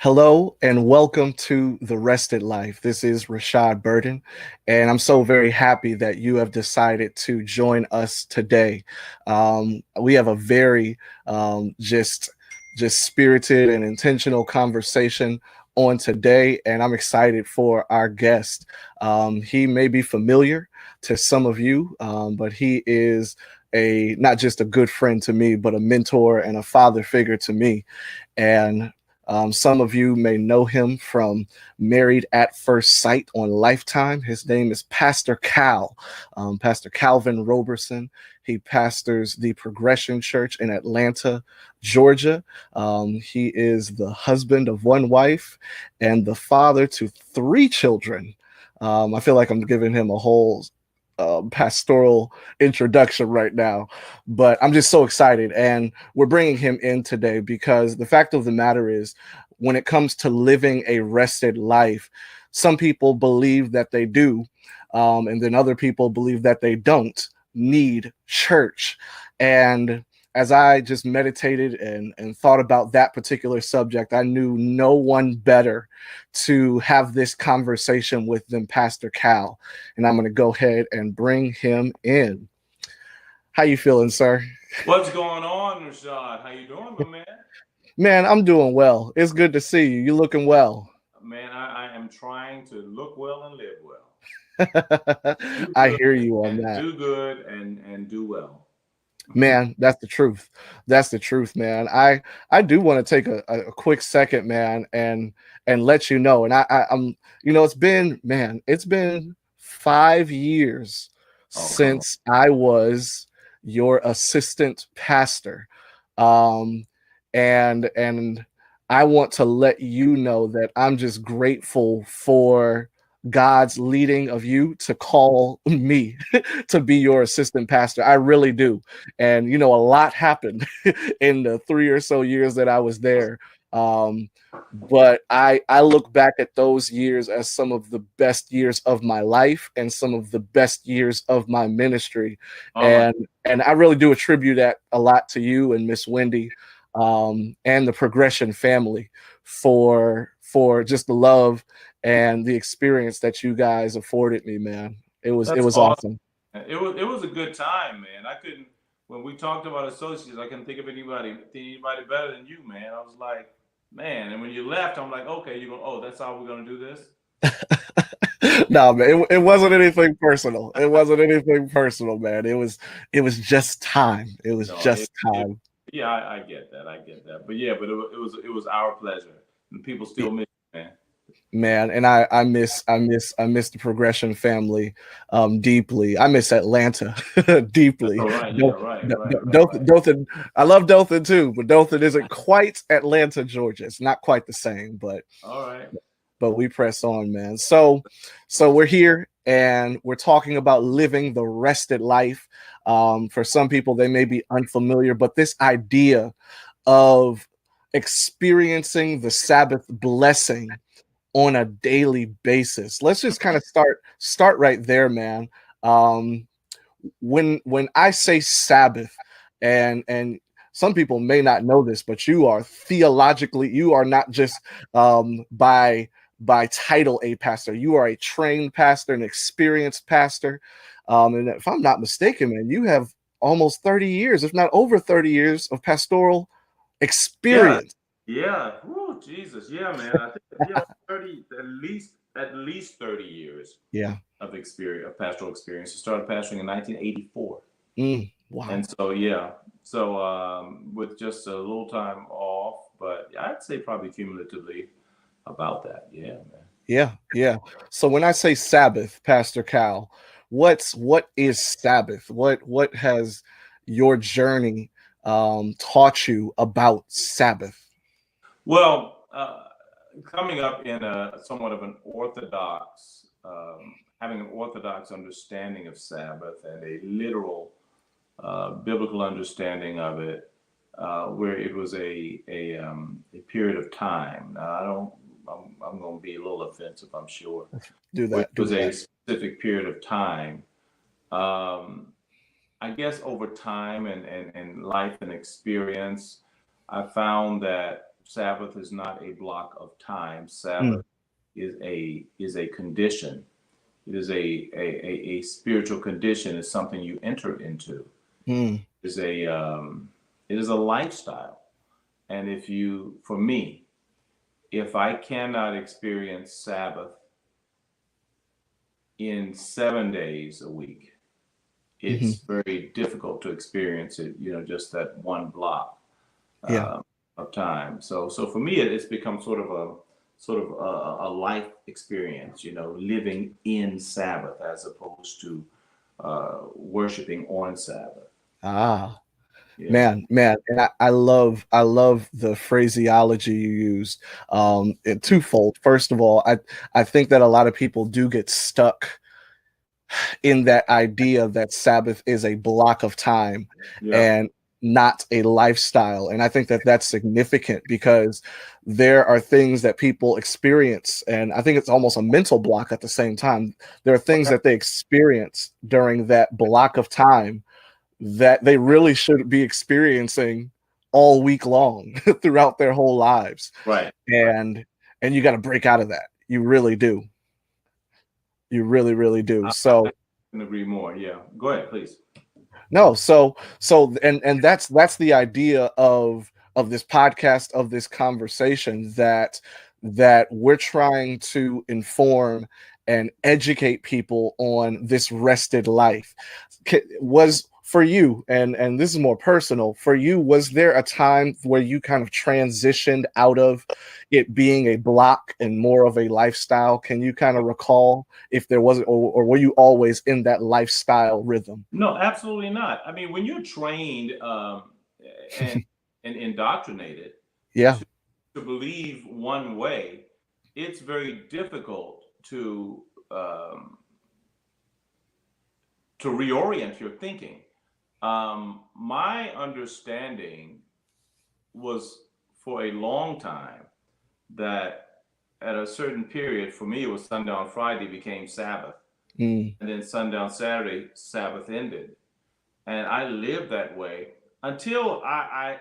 Hello and welcome to The Rested Life. This is Rashad Burden, and I'm so very happy that you have decided to join us today. We have a very just spirited and intentional conversation on today, and I'm excited for our guest. He may be familiar to some of you, but he is a not just a good friend to me, but a mentor and a father figure to me. And some of you may know him from Married at First Sight on Lifetime. His name is Pastor Cal, Pastor Calvin Roberson. He pastors the Progression Church in Atlanta, Georgia. He is the husband of one wife and the father to three children. I feel like I'm giving him a whole pastoral introduction right now, but I'm just so excited. And we're bringing him in today because the fact of the matter is, when it comes to living a rested life, some people believe that they do, and then other people believe that they don't need church. And as I just meditated and thought about that particular subject, I knew no one better to have this conversation with than Pastor Cal. And I'm going to go ahead and bring him in. How you feeling, sir? What's going on, Rashad? How you doing, my man? Man, I'm doing well. It's good to see you. You're looking well. Man, I am trying to look well and live well. Do I good hear you on and that. do good and do well. Man, that's the truth. That's the truth, man. I do want to take a quick second, man, and let you know. And I'm it's been, man, it's been 5 years Oh, come on. since I was your assistant pastor. Um and I want to let you know that I'm just grateful for God's leading of you to call me to be your assistant pastor. I really do. And a lot happened in the 3 or so years that I was there. Um, but I look back at those years as some of the best years of my life and some of the best years of my ministry. Oh my. And I really do attribute that a lot to you and Miss Wendy, and the Progression family for just the love and the experience that you guys afforded me, man. It That's was awesome. awesome. It was a good time, man. I couldn't when we talked about associates, I couldn't think of anybody better than you, man. I was like, man, and when you left, I'm like, okay, you're going, oh, that's how we're gonna do this. No, man, it wasn't anything personal. It wasn't anything personal, man. It was just time. It was No, just it time. yeah, I get that. I get that. But yeah, but it was our pleasure. And people still miss you, man. Man, and I miss the Progression family deeply. I miss Atlanta That's deeply. all right. Yeah, right. Dothan, I love Dothan too, but Dothan isn't quite Atlanta, Georgia. It's not quite the same, All right. but we press on, man. So we're here and we're talking about living the rested life. For some people, they may be unfamiliar, but this idea of experiencing the Sabbath blessing on a daily basis. Let's just kind of start right there, man. Um, when I say Sabbath, and some people may not know this, but you are not just by title a pastor. You are a trained pastor, an experienced pastor. And if I'm not mistaken, man, you have almost 30 years, if not over 30 years of pastoral Yeah, experience. yeah. Oh, Jesus. Yeah, man. I think yeah, 30 at least 30 years Yeah. of experience of pastoral experience. I started pastoring in 1984. Wow. And so yeah. So with just a little time off, but I'd say probably cumulatively about that. Yeah, man. Yeah, yeah. So when I say Sabbath, Pastor Cal, what is Sabbath? What has your journey taught you about Sabbath? Well, coming up in a somewhat of an orthodox, having an orthodox understanding of Sabbath and a literal biblical understanding of it, where it was a period of time. Now, I don't. I'm going to be a little offensive, I'm sure. Do Where that. it Do was a that. specific period of time. Um, I guess over time and life and experience, I found that Sabbath is not a block of time. Mm, Sabbath is a condition. It is a spiritual condition. It's something you enter into. mm, It is it is a lifestyle. And for me, if I cannot experience Sabbath in 7 days a week, hmm. it's very difficult to experience it, just that one block Yeah. uh, of time. So for me, it's become sort of a life experience, living in Sabbath as opposed to worshiping on Sabbath. Ah. Yeah. Man, and I love the phraseology you used. Twofold. First of all, I think that a lot of people do get stuck in that idea that Sabbath is a block of time Yeah. and not a lifestyle. And I think that that's significant because there are things that people experience, and I think it's almost a mental block at the same time. There are things that they experience during that block of time that they really should be experiencing all week long throughout their whole lives. Right. Right. And you got to break out of that. You really do. You really, really do. I So can agree more. Yeah. Go ahead, please. no, and that's the idea of this podcast, of this conversation, that we're trying to inform and educate people on this rested life. Was for you, and this is more personal for you, was there a time where you kind of transitioned out of it being a block and more of a lifestyle? Can you kind of recall if there wasn't, or were you always in that lifestyle rhythm? No, absolutely not. I mean, when you're trained and indoctrinated Yeah. to, to believe one way, it's very difficult um, to reorient your thinking. My understanding was for a long time that at a certain period, for me, it was sundown Friday became Sabbath, Mm, and then sundown Saturday, Sabbath ended. And I lived that way until I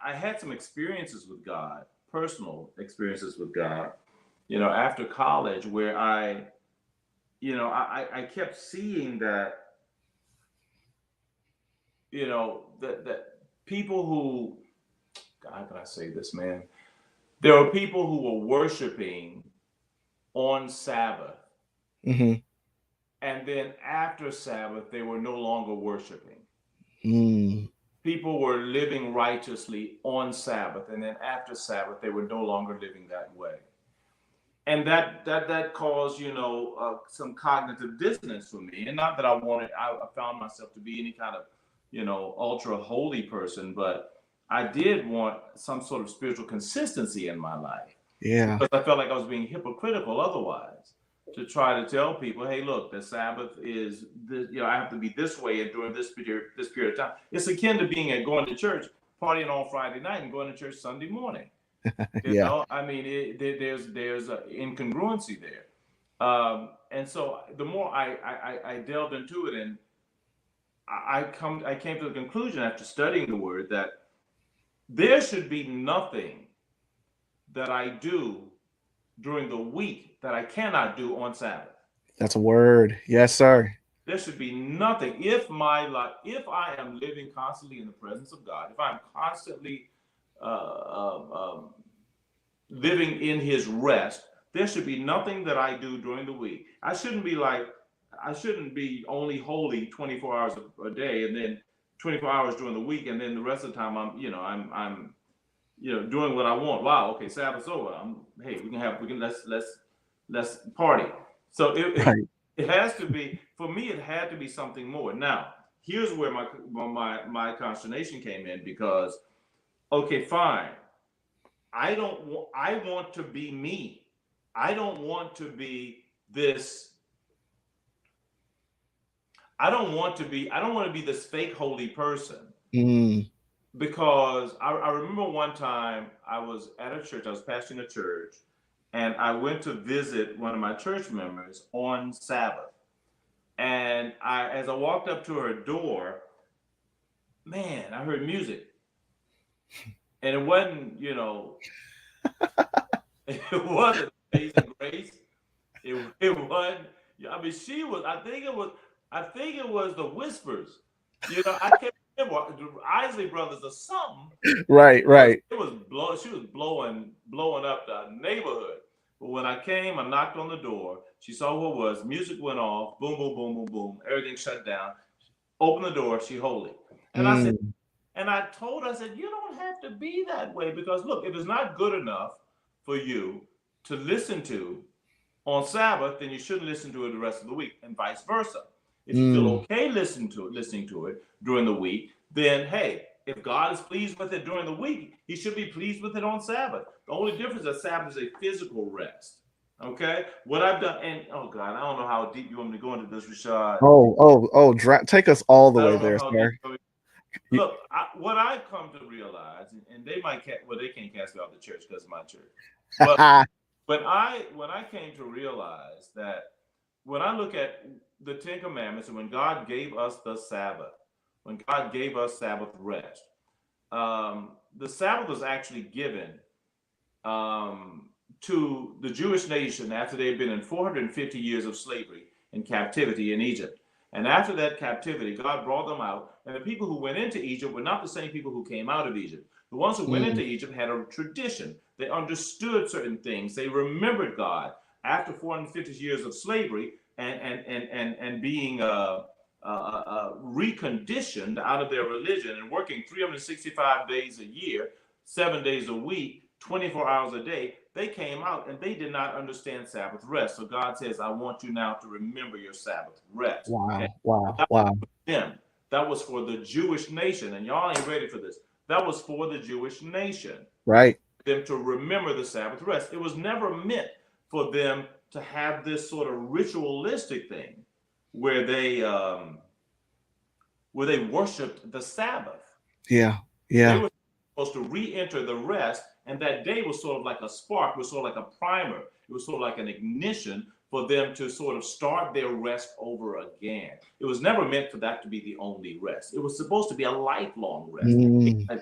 had some experiences with God, personal experiences with God, after college, where I kept seeing that, that people who, how can I say this, man? There were people who were worshiping on Sabbath, hmm. and then after Sabbath, they were no longer worshiping. Mm, People were living righteously on Sabbath, and then after Sabbath, they were no longer living that way. And that caused, some cognitive dissonance for me. And not that I found myself to be any kind of, ultra holy person, but I did want some sort of spiritual consistency in my life, yeah. because I felt like I was being hypocritical otherwise, to try to tell people, hey, look, the Sabbath is this, I have to be this way and during this period of time. It's akin to going to church, partying on Friday night and going to church Sunday morning. Yeah. I mean, there's an incongruency there. And so the more I delved into it, and I came to the conclusion after studying the word that there should be nothing that I do during the week that I cannot do on Sabbath. That's a word. Yes, sir. There should be nothing. If I am living constantly in the presence of God, if I'm constantly living in His rest, there should be nothing that I do during the week. I shouldn't be only holy 24 hours a day, and then 24 hours during the week, and then the rest of the time I'm doing what I want. Wow, okay, Sabbath's over. Hey, let's party. So Right. it has to be, for me. It had to be something more. Now, here's where my consternation came in, because okay, fine. I want to be me. I don't want to be this. I don't want to be this fake holy person. Mm, Because I remember one time I was at a church, I was pastoring a church, and I went to visit one of my church members on Sabbath. And as I walked up to her door, man, I heard music. and it wasn't, it wasn't Amazing Grace. It wasn't. I mean, she was. I think it was. I think it was the Whispers. I can't remember the Isley Brothers or something. Right, right. It was She was blowing up the neighborhood. But when I came, I knocked on the door. She saw who it was. Music went off. Boom, boom, boom, boom, boom. Everything shut down. Open the door. She holy. And I said, and I told her, I said, you don't have to be that way, because look, if it's not good enough for you to listen to on Sabbath, then you shouldn't listen to it the rest of the week, and vice versa. If you feel okay listening to it during the week, then hey, if God is pleased with it during the week, he should be pleased with it on Sabbath. The only difference is Sabbath is a physical rest. Okay? What I've done, and oh God, I don't know how deep you want me to go into this, Rashad. Take us all the I way don't know there, how sir. deep. Look, what I've come to realize, and they might, they can't cast me out of the church because of my church. But when I came to realize that when I look at the Ten Commandments and when God gave us the Sabbath, when God gave us Sabbath rest, the Sabbath was actually given to the Jewish nation after they had been in 450 years of slavery and captivity in Egypt. And after that captivity, God brought them out. And the people who went into Egypt were not the same people who came out of Egypt. The ones who went into Egypt had a tradition. They understood certain things. They remembered God after 450 years of slavery and being reconditioned out of their religion and working 365 days a year, 7 days a week, 24 hours a day. They came out and they did not understand Sabbath rest. So God says, I want you now to remember your Sabbath rest. Wow, okay? wow, That wow. that was for the Jewish nation. And y'all ain't ready for this. That was for the Jewish nation. Right. Them to remember the Sabbath rest. It was never meant for them to have this sort of ritualistic thing where they worshiped the Sabbath. Yeah. They were supposed to re-enter the rest, and that day was sort of like a spark, it was sort of like a primer, it was sort of like an ignition for them to sort of start their rest over again. It was never meant for that to be the only rest. It was supposed to be a lifelong rest,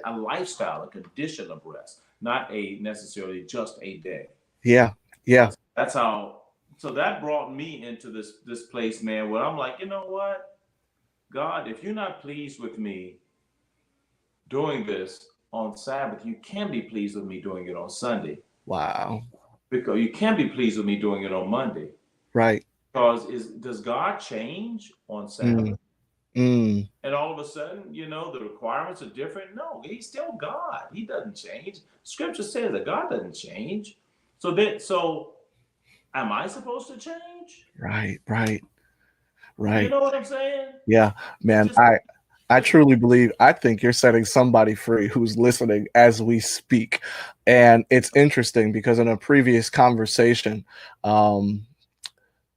a lifestyle, a condition of rest, not a necessarily just a day. Yeah. That's how. So that brought me into this place, man, where I'm like, you know what, God, if you're not pleased with me doing this on Sabbath, you can be pleased with me doing it on Sunday. Wow. Because you can be pleased with me doing it on Monday. Right. Because does God change on Sabbath? And all of a sudden, the requirements are different? No, he's still God. He doesn't change. Scripture says that God doesn't change. So am I supposed to change? Right. You know what I'm saying? Yeah, man. I truly believe, I think you're setting somebody free who's listening as we speak. And it's interesting because in a previous conversation,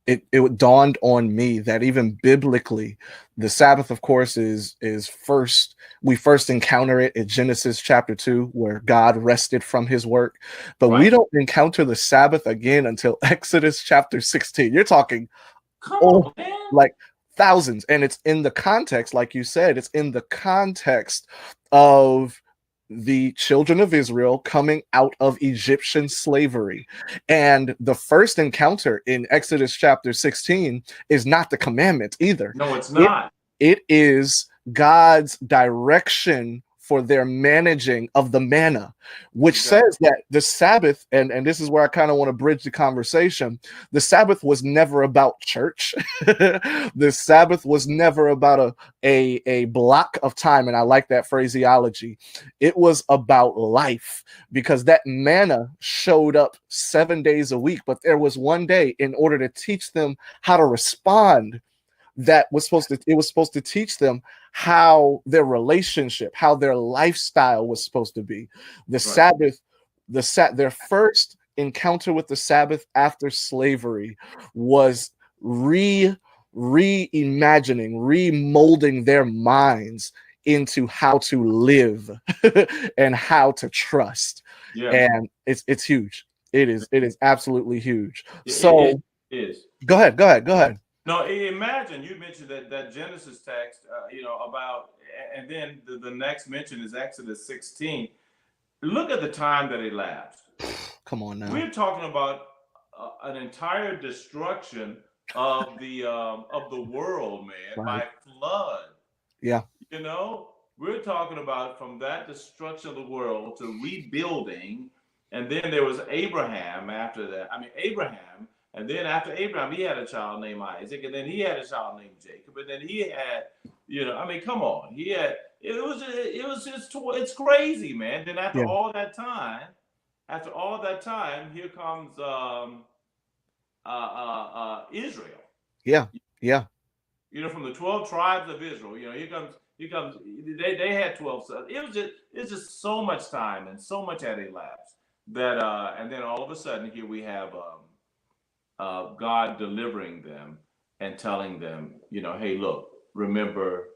it dawned on me that even biblically, the Sabbath, of course, we first encounter it in Genesis chapter 2, where God rested from his work. But we don't encounter the Sabbath again until Exodus chapter 16. You're talking like thousands. And it's in the context, like you said, it's in the context of the children of Israel coming out of Egyptian slavery. And the first encounter in Exodus chapter 16 is not the commandment either. No, it's not. It is God's direction for their managing of the manna, which says that the Sabbath, and this is where I kind of want to bridge the conversation, the Sabbath was never about church. The Sabbath was never about a block of time, and I like that phraseology. It was about life, because that manna showed up 7 days a week, but there was one day in order to teach them how to respond. It was supposed to teach them how their relationship, how their lifestyle was supposed to be. The Sabbath, their first encounter with the Sabbath after slavery was reimagining, remolding their minds into how to live and how to trust. And it's huge. It is absolutely huge. So it is. Go ahead. No, imagine you mentioned that Genesis text, about, and then the next mention is Exodus 16. look at the time that elapsed. Come on now. We're talking about an entire destruction of the world, man, Right. by flood. Yeah. You know, we're talking about from that destruction of the world to rebuilding, and then there was Abraham after that. I mean, Abraham, and then after Abraham, he had a child named Isaac, and then he had a child named Jacob, and then he had, I mean, come on, he had. It was just it's crazy, man. Then Yeah. after all that time, here comes Israel. Yeah. Yeah. From the 12 tribes of Israel. Here comes. They had 12 sons. It's just so much time and so much had elapsed that and then all of a sudden here we have God delivering them and telling them, hey, look, remember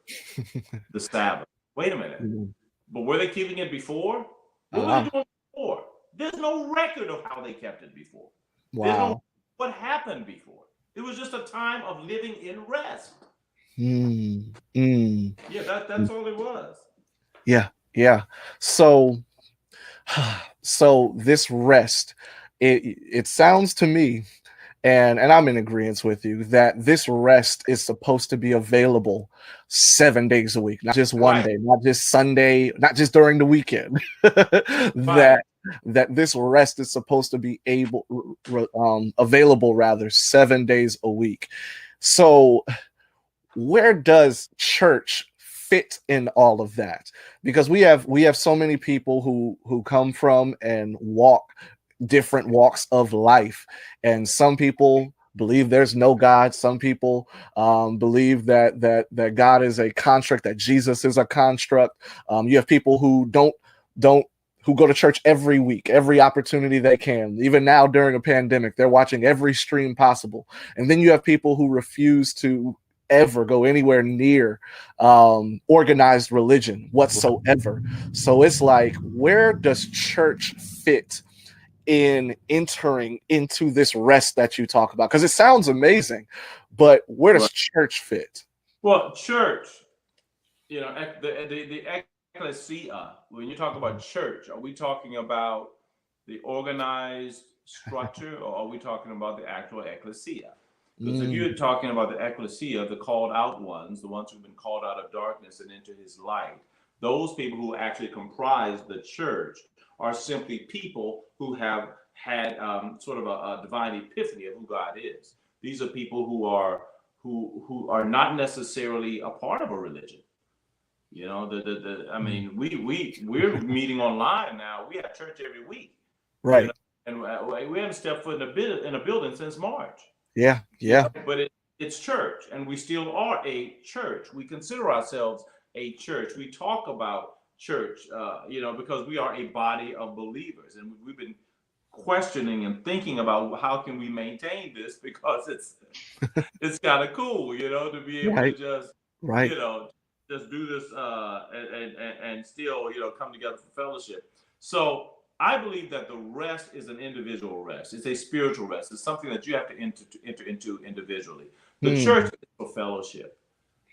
the Sabbath. Wait a minute. Mhm. But were they keeping it before? What were they doing before? There's no record of how they kept it before. There's no Wow. what happened before. It was just a time of living in rest. Mm, mm. Yeah, that's all it was. Yeah. Yeah. So, so this rest, it sounds to me, and I'm in agreement with you that this rest is supposed to be available 7 days a week, not just one Right, day, not just Sunday, not just during the weekend. right. that this rest is supposed to be available rather 7 days a week. So where does church fit in all of that? Because we have so many people who come from and walk different walks of life, and some people believe there's no God. Some people believe that God is a construct, that Jesus is a construct. You have people who don't who go to church every week, every opportunity they can. Even now during a pandemic, they're watching every stream possible. And then you have people who refuse to ever go anywhere near organized religion whatsoever. So it's like, where does church fit in entering into this rest that you talk about? Because it sounds amazing, but where does Right. church fit? Well, church, the ecclesia. When you talk about church, are we talking about the organized structure, or are we talking about the actual ecclesia? Because if Mm, you're talking about the ecclesia, the called out ones, the ones who've been called out of darkness and into his light, those people who actually comprise the church are simply people who have had sort of a divine epiphany of who God is. These are people who are not necessarily a part of a religion. I mm. mean, we're meeting online now. We have church every week, you know, Right. and we haven't stepped foot in a building since March. Yeah. Yeah. But it's church, and we still are a church. We consider ourselves a church. We talk about church, because we are a body of believers, and we've been questioning and thinking about how can we maintain this, because it's kind of cool, to be able to Right. just, Right. you know, just do this and still, come together for fellowship. So I believe that the rest is an individual rest. It's a spiritual rest. It's something that you have to enter into individually. The church Hmm. is for fellowship.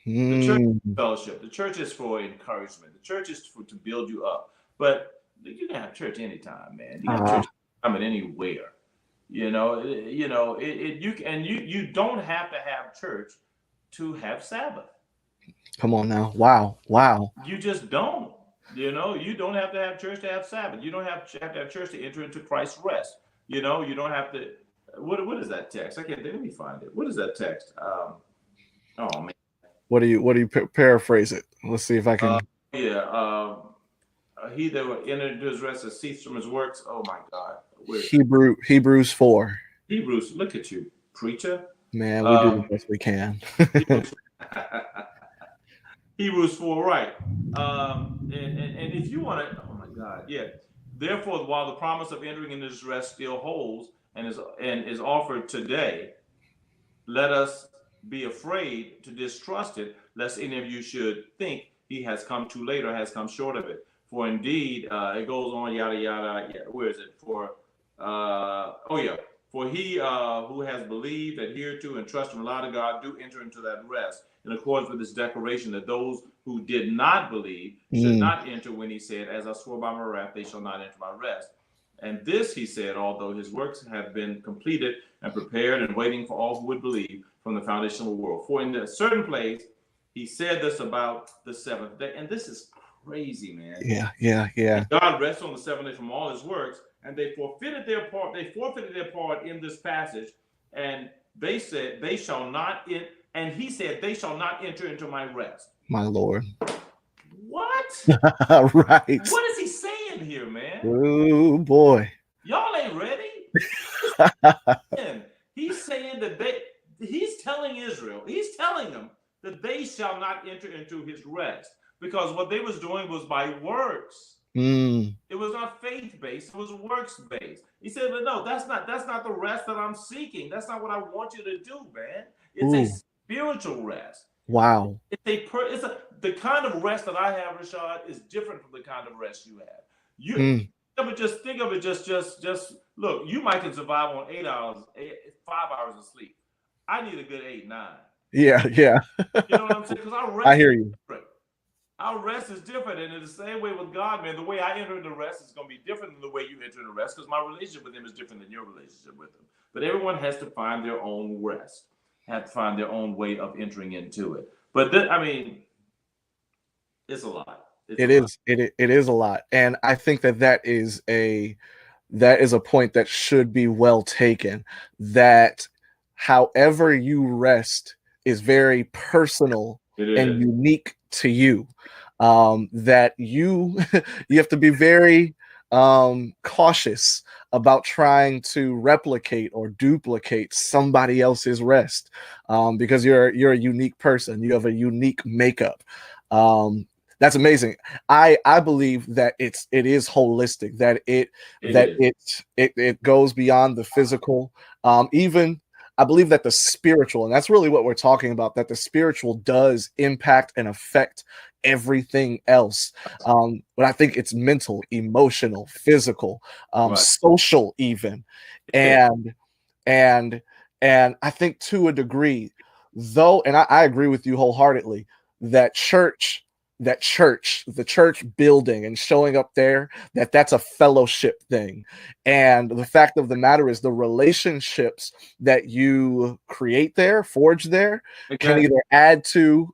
The church is Hmm. for fellowship. The church is for encouragement. The church is to build you up. But you can have church anytime, man. You can have Uh, church anytime and anywhere. You don't have to have church to have Sabbath. Come on now. Wow. Wow. You just don't. You don't have to have church to have Sabbath. You don't have to have church to enter into Christ's rest. You don't have to. What is that text? I can't. Let me find it. What is that text? Oh man. What do you paraphrase it? Let's see if I Uh, can. yeah. He that will enter into his rest has ceased from his works. Oh my God. Where is it? Hebrews 4. Hebrews. Look at you, preacher. Man, we do the Um, best we can. Hebrews, Hebrews 4, right. And if you want to, oh my God, yeah. Therefore, while the promise of entering into this rest still holds and is offered today, let us be afraid to distrust it, lest any of you should think he has come too late or has come short of it. For indeed, it goes on, yada yada. Yeah, where is it? Oh yeah. For he who has believed, adhered to, and trusted and relied on God do enter into that rest, in accordance with this declaration that those who did not believe should Mm. not enter, when he said, as I swore by my wrath, they shall not enter my rest. And this he said, although his works have been completed and prepared and waiting for all who would believe from the foundation of the world. For in a certain place, he said this about the seventh day. And this is crazy, man. Yeah. And God rests on the seventh day from all his works, and they forfeited their part. They forfeited their part in this passage, and they said, they shall not and he said, they shall not enter into my rest. My Lord. What? Right. What is he saying here, man? Oh boy. Y'all ain't ready. He's saying that he's telling Israel, he's telling them that they shall not enter into his rest, because what they was doing was by works. It was not faith-based, it was works-based. He said, but no, that's not the rest that I'm seeking. That's not what I want you to do, man. It's a spiritual rest. Wow. The kind of rest that I have, Rashad, is different from the kind of rest you have. Just think of it. Just look. You might can survive on 5 hours of sleep. I need a good 8, 9. Yeah. You know what I'm saying? Because our rest, I hear you. Our rest is different, and in the same way with God, man, the way I enter into rest is going to be different than the way you enter into rest, because my relationship with Him is different than your relationship with Him. But everyone has to find their own rest, have to find their own way of entering into it. But it's a lot. It is a lot, and I think that is a point that should be well taken. That however you rest is very personal and unique to you. That you have to be very cautious about trying to replicate or duplicate somebody else's rest, because you're a unique person. You have a unique makeup. That's amazing. I believe that it is holistic, that it goes beyond the physical. Even I believe that the spiritual, and that's really what we're talking about, that the spiritual does impact and affect everything else. But I think it's mental, emotional, physical, social even. And I think to a degree, though, and I agree with you wholeheartedly, that the church building and showing up there, that's a fellowship thing. And the fact of the matter is, the relationships that you create there, forge there, can either add to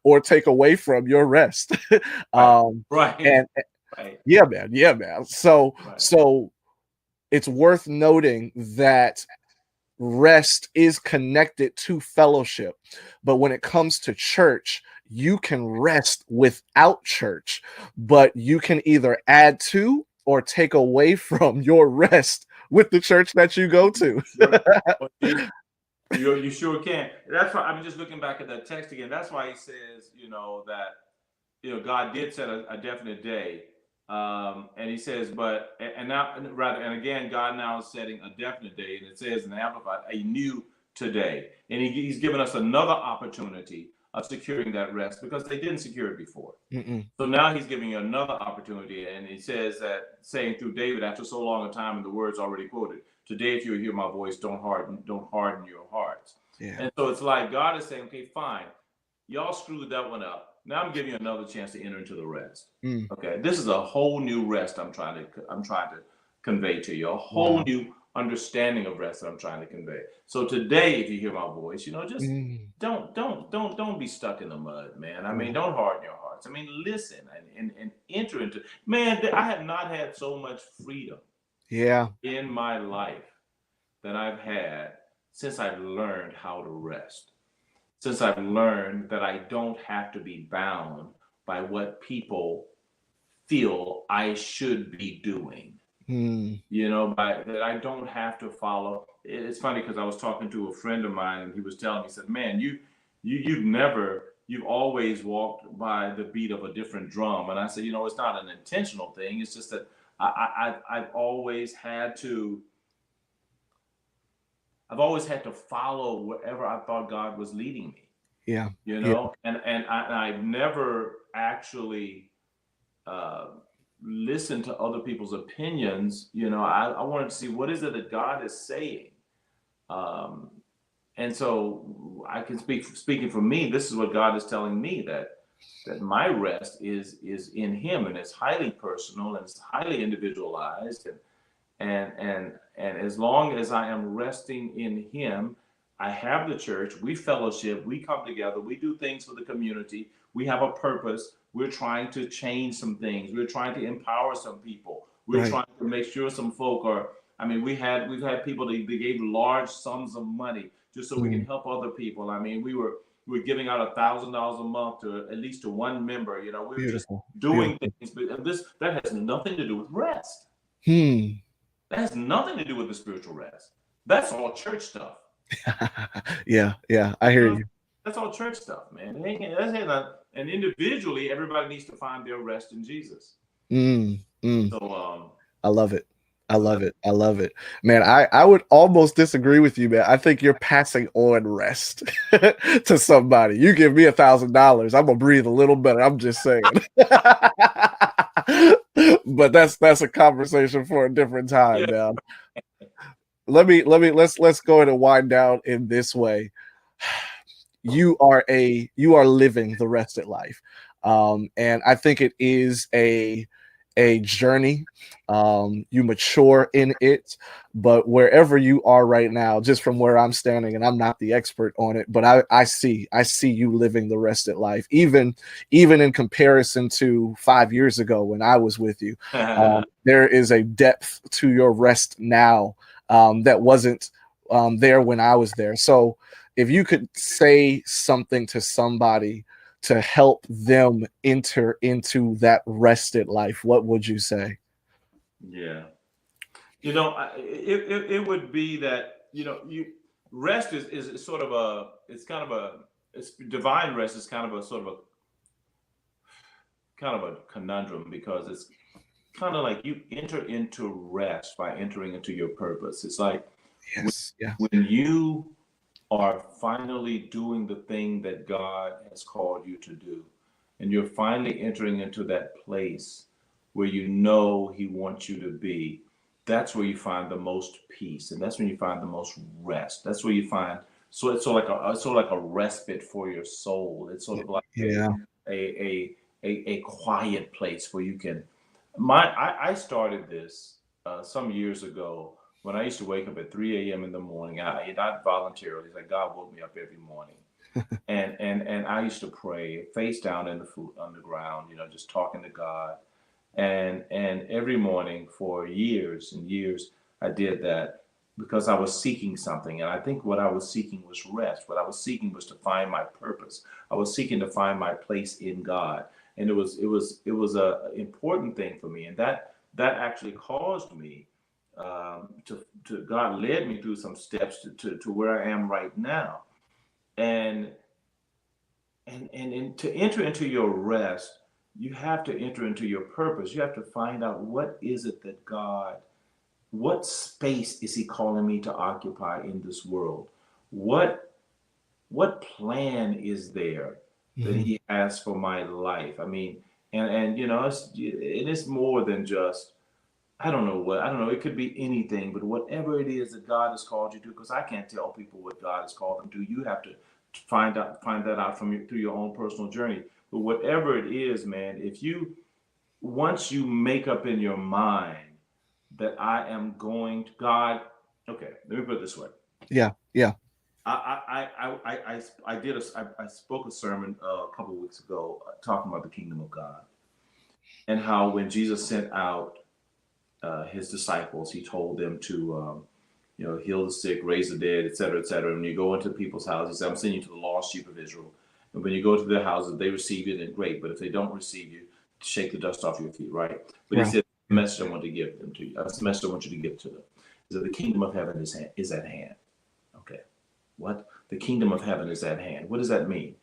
or take away from your rest. And yeah, man. So it's worth noting that rest is connected to fellowship. But when it comes to church, you can rest without church, but you can either add to or take away from your rest with the church that you go to. You sure can. That's why I'm just looking back at that text again. That's why he says, that God did set a definite day. And he says, and again, God now is setting a definite day, and it says in the Amplified, a new today. And he's given us another opportunity of securing that rest, because they didn't secure it before. So now he's giving you another opportunity, and he says that, saying through David, after so long a time, and the words already quoted, today if you hear my voice, don't harden your hearts. And so it's like God is saying, okay, fine, y'all screwed that one up. Now I'm giving you another chance to enter into the rest. Okay, this is a whole new rest I'm trying to convey to you, a whole new understanding of rest that I'm trying to convey. So today, if you hear my voice, just don't be stuck in the mud, man. I mean, don't harden your hearts. I mean, listen and enter into. Man, I have not had so much freedom in my life than I've had since I've learned how to rest. Since I've learned that I don't have to be bound by what people feel I should be doing. That I don't have to follow. It's funny, because I was talking to a friend of mine, and he was telling me, he said, man, you've always walked by the beat of a different drum. And I said, it's not an intentional thing. It's just that I've always had to follow wherever I thought God was leading me. And I've never actually listen to other people's opinions. I wanted to see, what is it that God is saying? Um, and so I can speaking for me, this is what God is telling me, that my rest is in him, and it's highly personal and it's highly individualized, and as long as I am resting in him, I have the church, we fellowship, we come together, we do things for the community, we have a purpose, we're trying to change some things, we're trying to empower some people, we're Right. trying to make sure some folk are, I mean, we've had people that they gave large sums of money just so we can Mm, help other people. I mean, we were giving out $1,000 a month to at least to one member. You know, we were just beautiful. doing Beautiful. things, but this that has nothing to do with rest. Hmm. That has nothing to do with the spiritual rest. That's all church stuff. Yeah. Yeah. I hear You know, you. that's all church stuff, man. That's not, and individually, everybody needs to find their rest in Jesus. Mm, mm. So, I love it. I so love that, it. I love it. Man, I would almost disagree with you, man. I think you're passing on rest to somebody. You give me $1,000, I'm gonna breathe a little better. I'm just saying. But that's a conversation for a different time, yeah, man. Let's go ahead and wind down in this way. You are living the rested life, and I think it is a journey. You mature in it, but wherever you are right now, just from where I'm standing, and I'm not the expert on it, but I see you living the rested life, even in comparison to 5 years ago when I was with you. There is a depth to your rest now that wasn't there when I was there. So if you could say something to somebody to help them enter into that rested life, what would you say? yeah. You know, it would be that, you know, you rest is sort of a, it's kind of a, it's divine rest is kind of a sort of a kind of a conundrum, because it's kind of like you enter into rest by entering into your purpose. It's like when, Yes. Yeah. when you are finally doing the thing that God has called you to do, and you're finally entering into that place where you know He wants you to be, that's where you find the most peace, and that's when you find the most rest. That's where you find, so it's sort of like a respite for your soul. It's sort of like Yeah. a a quiet place where you can. I started this some years ago when I used to wake up at 3 a.m. in the morning. I not voluntarily, like God woke me up every morning, and I used to pray face down in the foot on the ground, you know, just talking to God. And every morning for years and years, I did that because I was seeking something. And I think what I was seeking was rest. What I was seeking was to find my purpose. I was seeking to find my place in God. And it was a important thing for me. And that actually caused me to God led me through some steps to where I am right now. And and to enter into your rest, you have to enter into your purpose. You have to find out, what is it that God, what space is He calling me to occupy in this world? What what plan is there that Mhm. He has for my life? I mean, and you know, it's more than just, I don't know what, I don't know. It could be anything, but whatever it is that God has called you to, because I can't tell people what God has called them to. You have to find that out from through your own personal journey. But whatever it is, man, if you, once you make up in your mind that I am going to God, okay, let me put it this way. Yeah. Yeah. I spoke a sermon a couple of weeks ago talking about the kingdom of God, and how when Jesus sent out his disciples, he told them to, you know, heal the sick, raise the dead, et cetera, et cetera. When you go into people's houses, he said, I'm sending you to the lost sheep of Israel. And when you go to their houses, they receive you, then great. But if they don't receive you, shake the dust off your feet, right? But he Right. said, the Yeah. message I want to give them to you. That's the message I want you to give to them. Is that the kingdom of heaven is at hand. Okay. What? The kingdom of heaven is at hand. What does that mean?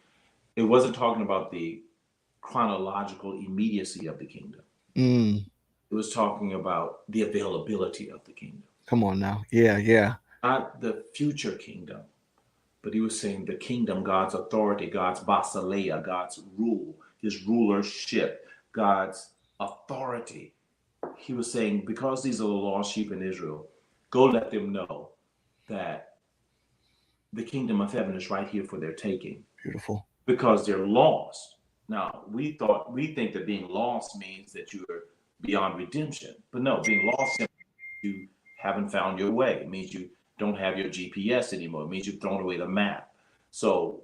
It wasn't talking about the chronological immediacy of the kingdom. Mm, It was talking about the availability of the kingdom, come on now. Yeah. Yeah. not the future kingdom, but he was saying the kingdom, God's authority, God's basileia, God's rule, his rulership, God's authority. He was saying, because these are the lost sheep in Israel, go let them know that the kingdom of heaven is right here for their taking. Beautiful. Because they're lost. Now, we think that being lost means that you're beyond redemption. But no, being lost means you haven't found your way. It means you don't have your GPS anymore. It means you've thrown away the map. So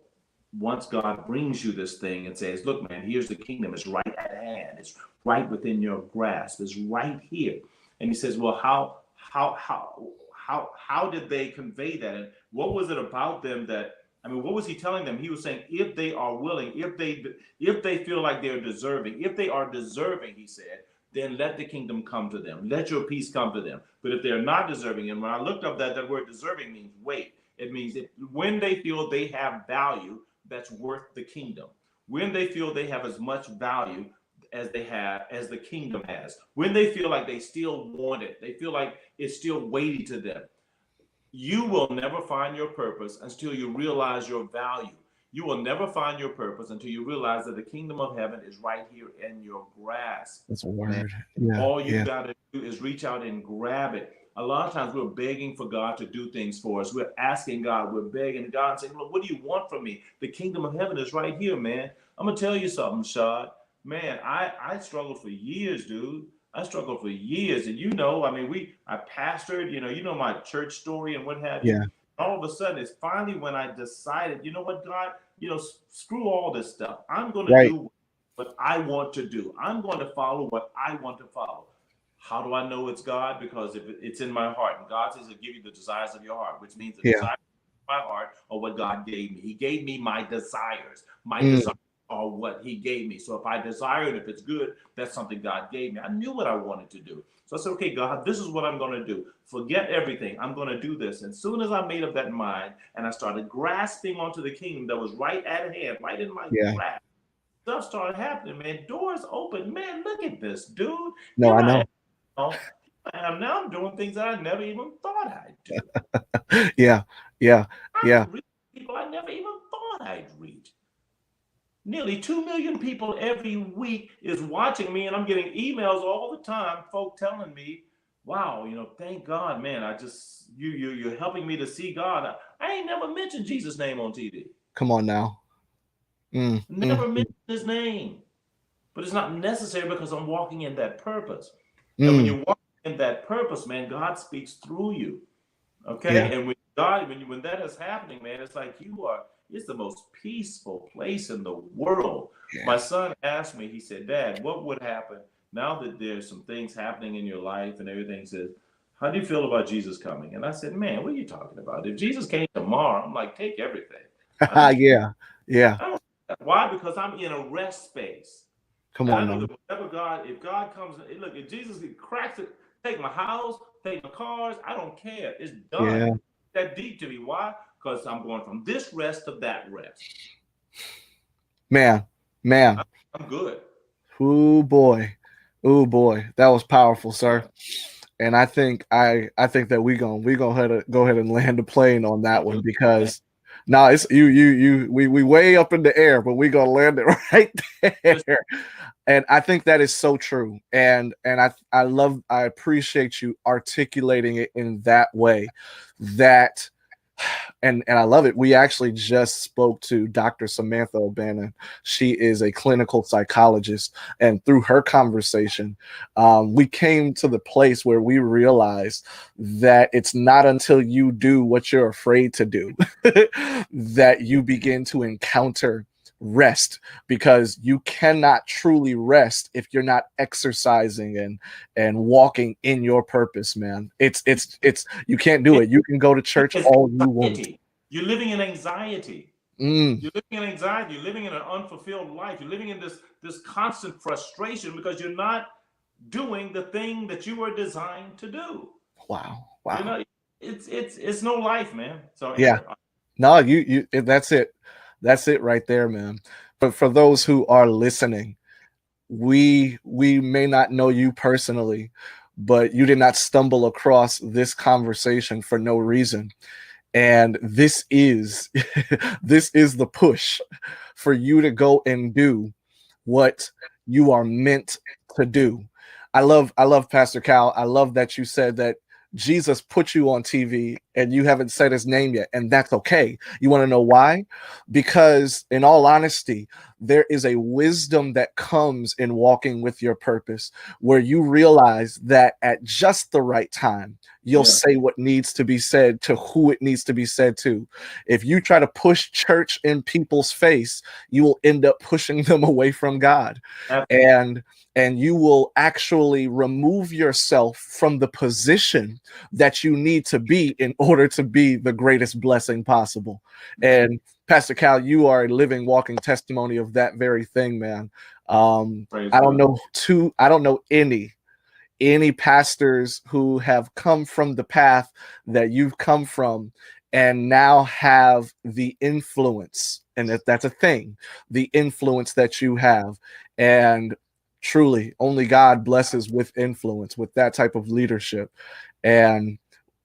once God brings you this thing and says, look, man, here's the kingdom. It's right at hand. It's right within your grasp. It's right here. And he says, well, how did they convey that? And what was it about them that, I mean, what was he telling them? He was saying, if they are willing, if they feel like they're deserving, if they are deserving, he said, then let the kingdom come to them. Let your peace come to them. But if they're not deserving, and when I looked up that word deserving means weight. It means when they feel they have value that's worth the kingdom. When they feel they have as much value as the kingdom has. When they feel like they still want it, they feel like it's still weighty to them. You will never find your purpose until you realize your value. You will never find your purpose until you realize that the kingdom of heaven is right here in your grasp. That's a word. Yeah. All you got to do is reach out and grab it. A lot of times we're begging for God to do things for us. We're asking God, we're begging God and saying, look, what do you want from me? The kingdom of heaven is right here, man. I'm going to tell you something, Shad. Man, I struggled for years, dude. I struggled for years. And I mean, I pastored, you know my church story and what have you. Yeah. All of a sudden, it's finally when I decided, you know what, God, screw all this stuff. I'm going to do what I want to do. I'm going to follow what I want to follow. How do I know it's God? Because if it's in my heart, and God says He'll give you the desires of your heart, which means the desires of my heart are what God gave me. He gave me my desires. My desires are what He gave me. So if I desire it, if it's good, that's something God gave me. I knew what I wanted to do. So I said, okay, God, this is what I'm going to do. Forget everything. I'm going to do this. And as soon as I made up that mind and I started grasping onto the kingdom that was right at hand, right in my grasp, stuff started happening, man. Doors open. Man, look at this, dude. No, I know. Now I'm doing things that I never even thought I'd do. Yeah. I'm reaching people I never even thought I'd reach. Nearly 2 million people every week is watching me, and I'm getting emails all the time, folk telling me, wow, thank God, man, you're helping me to see God. I ain't never mentioned Jesus' name on TV. Come on now. Never mentioned His name. But it's not necessary because I'm walking in that purpose. And when you're walking in that purpose, man, God speaks through you. Okay? Yeah. And when that is happening, man, it's like it's the most peaceful place in the world. Yeah. My son asked me, he said, Dad, what would happen now that there's some things happening in your life and everything? Says, how do you feel about Jesus coming? And I said, man, what are you talking about? If Jesus came tomorrow, I'm like, take everything. Yeah. Why? Because I'm in a rest space. Come on, man. If God comes, look, if Jesus cracks it, take my house, take my cars, I don't care. It's done. Yeah. That deep to me. Why? Because I'm going from this rest to that rest. Man. I'm good. Oh boy. That was powerful, sir. And I think that we gonna go ahead and land the plane on that one, because now it's we way up in the air, but we gonna land it right there. And I think that is so true. And I appreciate you articulating it in that way. And I love it. We actually just spoke to Dr. Samantha O'Bannon. She is a clinical psychologist. And through her conversation, we came to the place where we realized that it's not until you do what you're afraid to do that you begin to encounter rest, because you cannot truly rest if you're not exercising and walking in your purpose, man. It's you can't do it. You can go to church all you want. You're living in anxiety. You're living in anxiety. You're living in an unfulfilled life. You're living in this constant frustration because you're not doing the thing that you were designed to do. Wow. It's no life, man. So yeah. No, you that's it. That's it right there, man. But for those who are listening, we may not know you personally, but you did not stumble across this conversation for no reason. And this is the push for you to go and do what you are meant to do. I love Pastor Cal. I love that you said that Jesus put you on TV and you haven't said his name yet, and that's okay. You want to know why? Because in all honesty, there is a wisdom that comes in walking with your purpose where you realize that at just the right time, you'll Yeah. say what needs to be said to who it needs to be said to. If you try to push church in people's face, you will end up pushing them away from God. Absolutely. And you will actually remove yourself from the position that you need to be in order to be the greatest blessing possible. And Pastor Cal, you are a living, walking testimony of that very thing, man. Praise I don't God. know I don't know any pastors who have come from the path that you've come from and now have the influence, and that's a thing, the influence that you have. And truly, only God blesses with influence, with that type of leadership. And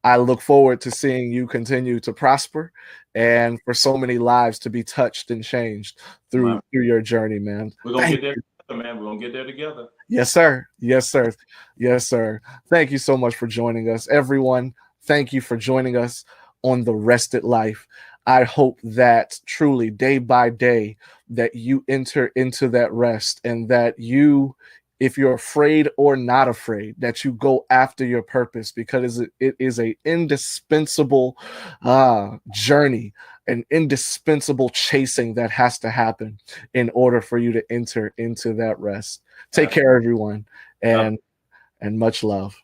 I look forward to seeing you continue to prosper and for so many lives to be touched and changed through your journey, man. We're gonna Thank get there together, man. We're gonna get there together. Yes, sir. Yes, sir. Yes, sir. Thank you so much for joining us. Everyone, thank you for joining us on The Rested Life. I hope that truly day by day that you enter into that rest, and that you, if you're afraid or not afraid, that you go after your purpose, because it is a indispensable journey, an indispensable chasing that has to happen in order for you to enter into that rest. Take care, everyone, and much love.